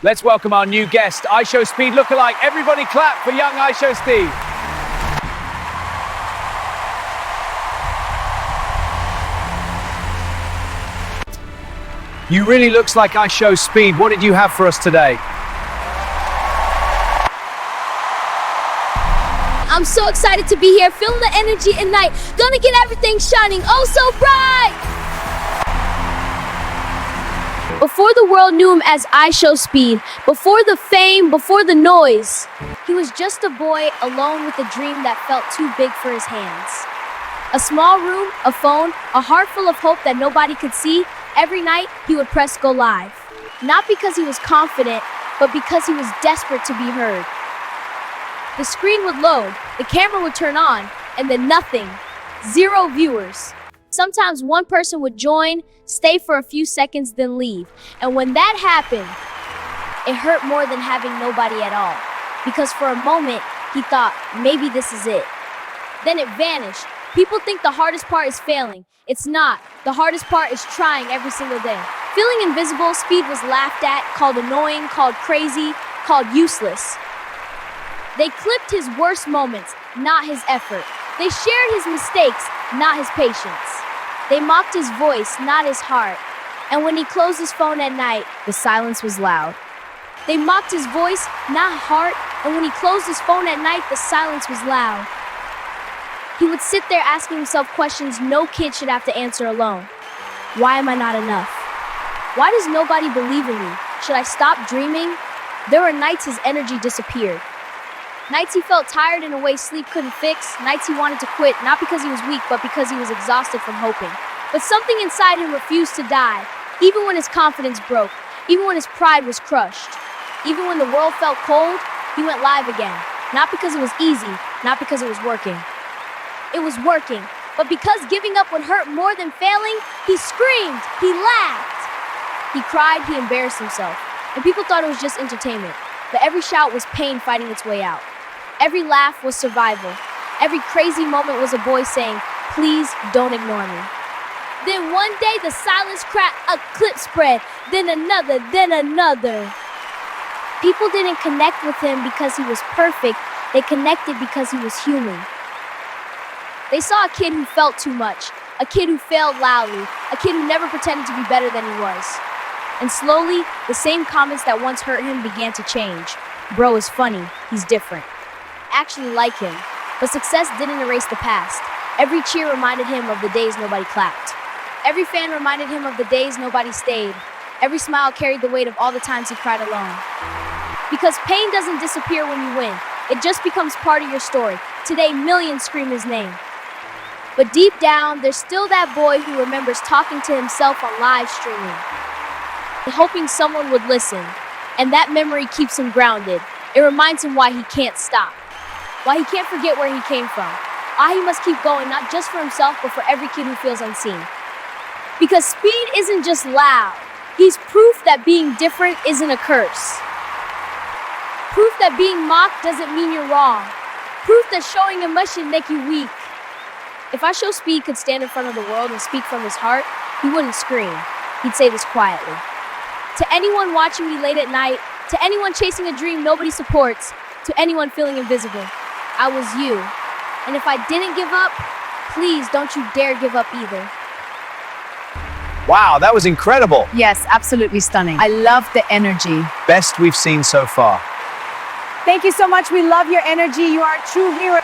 Let's welcome our new guest, IShowSpeed lookalike. Everybody clap for young IShowSpeed. You really looks like IShowSpeed. What did you have for us today? I'm so excited to be here, feeling the energy at night. Gonna get everything shining oh so bright. Before the world knew him as IShowSpeed, before the fame, before the noise, he was just a boy alone with a dream that felt too big for his hands. A small room, a phone, a heart full of hope that nobody could see. Every night, he would press go live. Not because he was confident, but because he was desperate to be heard. The screen would load, the camera would turn on, and then nothing. 0 viewers. Sometimes one person would join, stay for a few seconds, then leave. And when that happened, it hurt more than having nobody at all. Because for a moment, he thought, maybe this is it. Then it vanished. People think the hardest part is failing. It's not. The hardest part is trying every single day. Feeling invisible, Speed was laughed at, called annoying, called crazy, called useless. They clipped his worst moments, not his effort. They shared his mistakes, not his patience. They mocked his voice, not his heart. And when he closed his phone at night, the silence was loud. They mocked his voice, not heart. And when he closed his phone at night, the silence was loud. He would sit there asking himself questions no kid should have to answer alone. Why am I not enough? Why does nobody believe in me? Should I stop dreaming? There were nights his energy disappeared. Nights he felt tired in a way sleep couldn't fix. Nights he wanted to quit, not because he was weak, but because he was exhausted from hoping. But something inside him refused to die, even when his confidence broke, even when his pride was crushed. Even when the world felt cold, he went live again. Not because it was easy, not because it was working. It was working, but because giving up would hurt more than failing, he screamed, he laughed. He cried, he embarrassed himself, and people thought it was just entertainment. But every shout was pain fighting its way out. Every laugh was survival. Every crazy moment was a boy saying, please don't ignore me. Then one day the silence cracked, a clip spread, then another, then another. People didn't connect with him because he was perfect. They connected because he was human. They saw a kid who felt too much, a kid who failed loudly, a kid who never pretended to be better than he was. And slowly, the same comments that once hurt him began to change. Bro is funny, he's different. Actually like him. But success didn't erase the past. Every cheer reminded him of the days nobody clapped. Every fan reminded him of the days nobody stayed. Every smile carried the weight of all the times he cried alone. Because pain doesn't disappear when you win. It just becomes part of your story. Today, millions scream his name. But deep down, there's still that boy who remembers talking to himself on live streaming, hoping someone would listen. And that memory keeps him grounded. It reminds him why he can't stop, why he can't forget where he came from, why he must keep going, not just for himself, but for every kid who feels unseen. Because Speed isn't just loud. He's proof that being different isn't a curse. Proof that being mocked doesn't mean you're wrong. Proof that showing emotion make you weak. If IShowSpeed could stand in front of the world and speak from his heart, he wouldn't scream. He'd say this quietly. To anyone watching me late at night, to anyone chasing a dream nobody supports, to anyone feeling invisible, I was you. And if I didn't give up, please don't you dare give up either. Wow, that was incredible. Yes, absolutely stunning. I love the energy. Best we've seen so far. Thank you so much. We love your energy. You are a true hero.